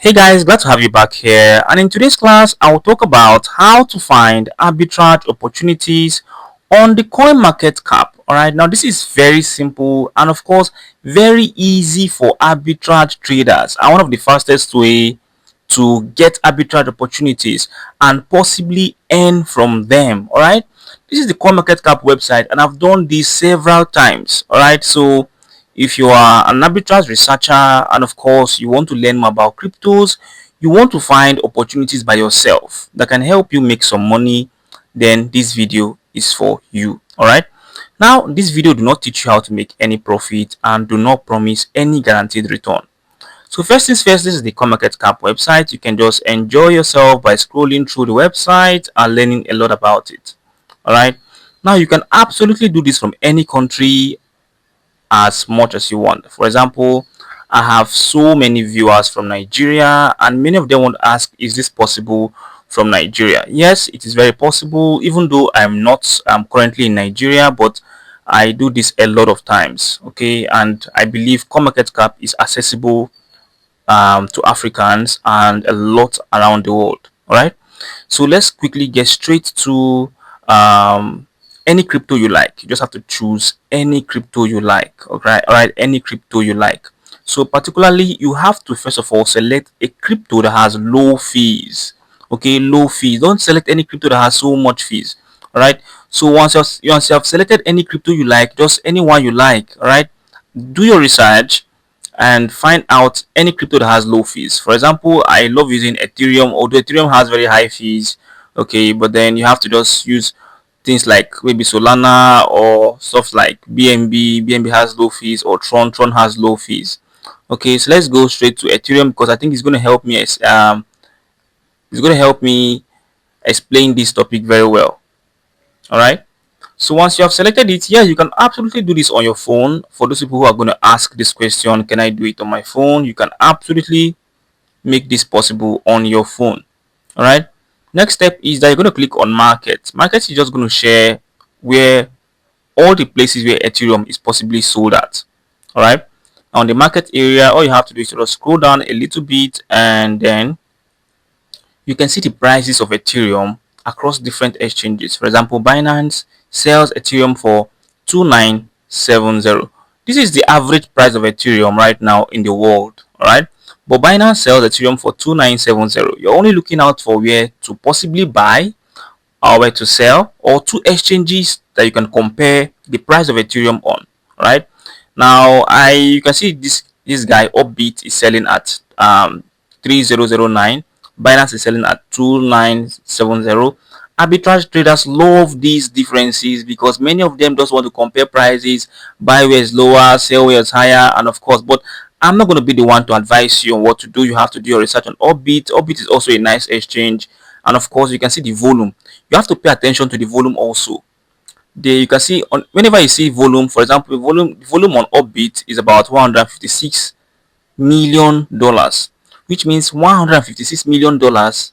Hey guys, glad to have you back here. And in today's class, I will talk about how to find arbitrage opportunities on the Coinmarketcap. Alright, now this is very simple and of course very easy for arbitrage traders and one of the fastest way to get arbitrage opportunities and possibly earn from them. Alright, this is the Coinmarketcap website and I've done this several times. Alright, so if you are an arbitrage researcher and of course you want to learn more about cryptos, you want to find opportunities by yourself that can help you make some money, then this video is for you. All right, now this video do not teach you how to make any profit and do not promise any guaranteed return. So first things first, this is the CoinMarketCap website. You can just enjoy yourself by scrolling through the website and learning a lot about it. All right, now you can absolutely do this from any country as much as you want. For example, I have so many viewers from Nigeria and many of them want to ask, is this possible from Nigeria? Yes, it is very possible, even though I'm not currently in Nigeria, but I do this a lot of times. Okay, and I believe CoinMarketCap is accessible to Africans and a lot around the world. All right, so let's quickly get straight to any crypto you like. You just have to choose any crypto you like. Okay, all right, any crypto you like. So particularly, you have to first of all select a crypto that has low fees. Okay, low fees. Don't select any crypto that has so much fees. All right. So once you have selected any crypto you like, just anyone you like. All right. Do your research and find out any crypto that has low fees. For example, I love using Ethereum, although Ethereum has very high fees. Okay, but then you have to just use things like maybe Solana or stuff like BNB. BNB has low fees, or Tron has low fees. Okay, so let's go straight to Ethereum because I think it's going to help me. It's going to help me explain this topic very well. All right. So once you have selected it, yeah, you can absolutely do this on your phone. For those people who are going to ask this question, can I do it on my phone? You can absolutely make this possible on your phone. All right. Next step is that you're going to click on market. Market is just going to share where all the places where Ethereum is possibly sold at. All right. On the market area, all you have to do is sort of scroll down a little bit and then you can see the prices of Ethereum across different exchanges. For example, Binance sells Ethereum for 2970. This is the average price of Ethereum right now in the world. All right, but Binance sells Ethereum for 2970. You're only looking out for where to possibly buy or where to sell, or two exchanges that you can compare the price of Ethereum on. All right, now you can see this guy Upbeat is selling at 3009. Binance is selling at 2970. Arbitrage traders love these differences because many of them just want to compare prices, buy where it's lower, sell where it's higher, and of course, but I'm not going to be the one to advise you on what to do. You have to do your research on Upbeat. Upbeat is also a nice exchange, and of course, you can see the volume. You have to pay attention to the volume also. There you can see on whenever you see volume, for example, volume on Upbeat is about 156 million dollars, which means 156 million dollars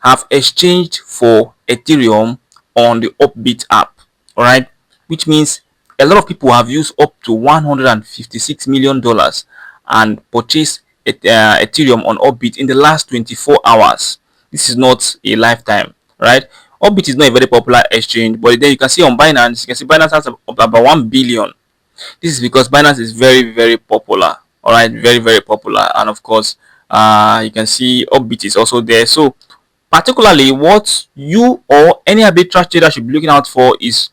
have exchanged for Ethereum on the Upbeat app. All right, which means a lot of people have used up to 156 million dollars and purchased Ethereum on Upbeat in the last 24 hours. This is not a lifetime, right? Upbeat is not a very popular exchange, but then you can see on Binance, you can see Binance has about 1 billion. This is because Binance is very popular. All right, very popular, and of course, you can see Upbeat is also there. So particularly, what you or any arbitrage trader should be looking out for is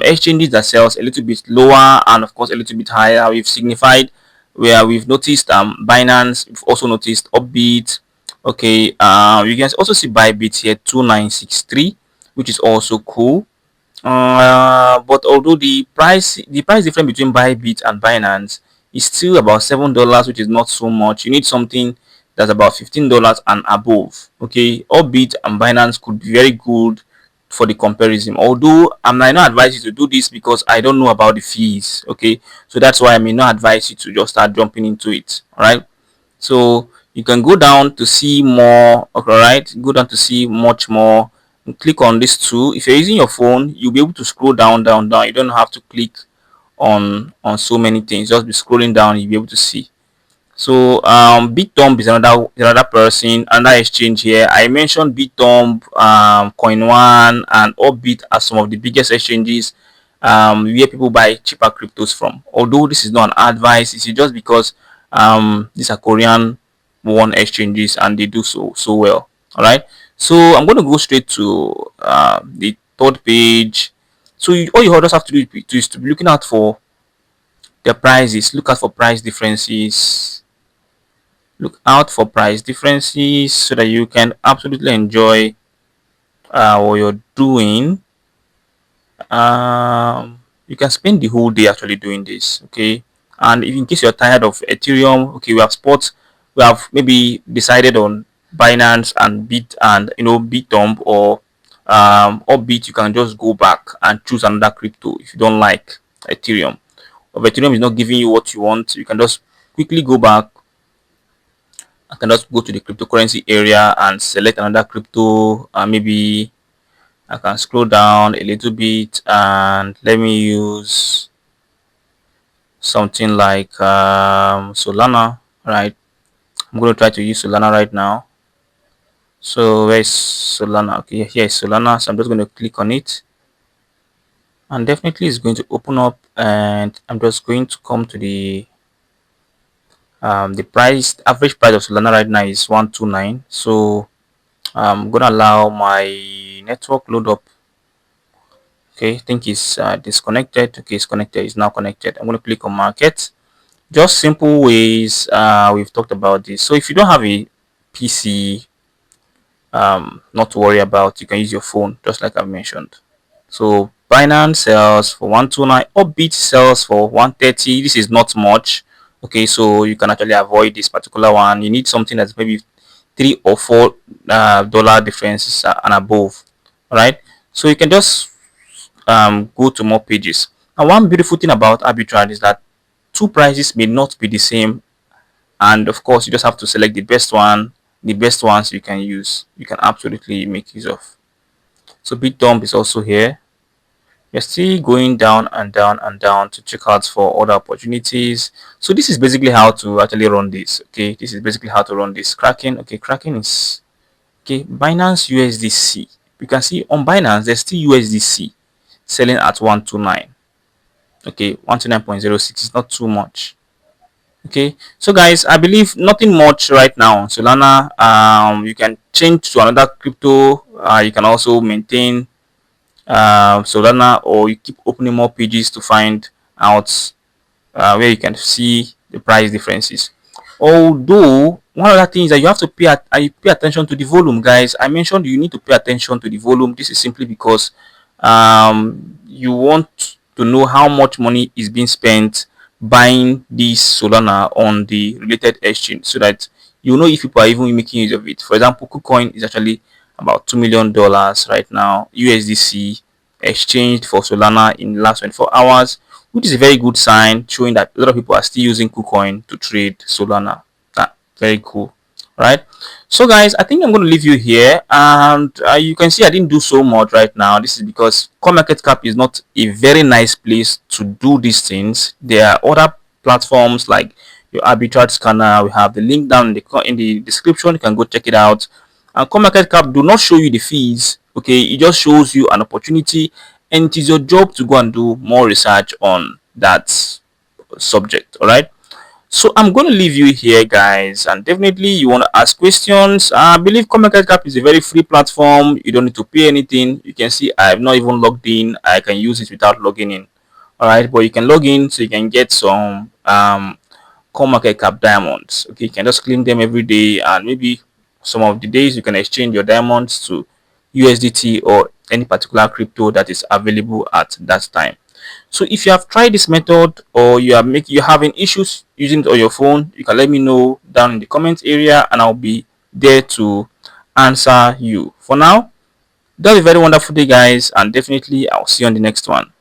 exchanges that sells a little bit lower and of course a little bit higher. We've signified where we've noticed Binance. We've also noticed Upbeat. Okay, you can also see Bybit here 2963, which is also cool. But although the price difference between Bybit and Binance is still about $7, which is not so much. You need something that's about $15 and above. Okay, Orbit and Binance could be very good for the comparison. Although I might not advise you to do this because I don't know about the fees. Okay, so that's why I may not advise you to just start jumping into it. All right, so you can go down to see more. Okay, all right, go down to see much more. Click on this tool. If you're using your phone, you'll be able to scroll down. You don't have to click on so many things. Just be scrolling down, you'll be able to see. So Bitomb is another person, another exchange here. I mentioned Bitomb, Coin1, and Orbit as some of the biggest exchanges where people buy cheaper cryptos from. Although this is not an advice, it's just because these are Korean one exchanges and they do so well. All right. So I'm going to go straight to the third page. So all you just have to do is to be looking out for the prices. Look out for price differences. Look out for price differences so that you can absolutely enjoy what you're doing. You can spend the whole day actually doing this, okay? And if in case you're tired of Ethereum, okay, we have maybe decided on Binance and Bitomb or Bit. You can just go back and choose another crypto if you don't like Ethereum. If Ethereum is not giving you what you want, you can just quickly go back. I can just go to the cryptocurrency area and select another crypto. Maybe I can scroll down a little bit and let me use something like Solana, right? I'm going to try to use Solana right now. So where is Solana? Okay, here is Solana. So I'm just going to click on it, and definitely it's going to open up, and I'm just going to come to the price. Average price of Solana right now is 129. So I'm gonna allow my network load up. Okay, I think it's disconnected. Okay, it's connected. It's now connected. I'm gonna click on market. Just simple ways. We've talked about this. So if you don't have a PC, not to worry about, you can use your phone, just like I've mentioned. So Binance sells for 129, Orbit sells for 130. This is not much. Okay, so you can actually avoid this particular one. You need something that's maybe $3 or $4 dollar differences and above. All right, so you can just go to more pages. And one beautiful thing about arbitrage is that two prices may not be the same, and of course you just have to select the best one, the best ones you can use, you can absolutely make use of. So Bitdump is also here. You're still going down and down and down to check out for other opportunities. So this is basically how to actually run this. Okay, this is basically how to run this. Kraken, okay, Kraken is okay. Binance USDC, you can see on Binance there's still USDC selling at 129. Okay, 129.06 is not too much. Okay, so guys, I believe nothing much right now on Solana. You can change to another crypto. You can also maintain Solana, or you keep opening more pages to find out where you can see the price differences. Although one other thing is that you have to pay attention to the volume, guys. I mentioned you need to pay attention to the volume. This is simply because you want to know how much money is being spent buying this Solana on the related exchange, so that you know if people are even making use of it. For example, KuCoin is actually about $2 million right now, USDC, exchanged for Solana in the last 24 hours, which is a very good sign, showing that a lot of people are still using KuCoin to trade Solana. Very cool, right? So guys, I think I'm going to leave you here, and you can see I didn't do so much right now. This is because Coinmarketcap is not a very nice place to do these things. There are other platforms like your arbitrage scanner. We have the link down in the description. You can go check it out. And Coinmarketcap do not show you the fees. Okay, it just shows you an opportunity, and it is your job to go and do more research on that subject. All right, so I'm going to leave you here, guys, and definitely you want to ask questions. I believe Coinmarketcap is a very free platform. You don't need to pay anything. You can see I have not even logged in. I can use it without logging in. All right, but you can log in so you can get some Coinmarketcap diamonds. Okay, you can just claim them every day, and maybe some of the days you can exchange your diamonds to USDT or any particular crypto that is available at that time. So if you have tried this method, or you're having issues using it on your phone, you can let me know down in the comments area, and I'll be there to answer you. For now, have a very wonderful day, guys, and definitely I'll see you on the next one.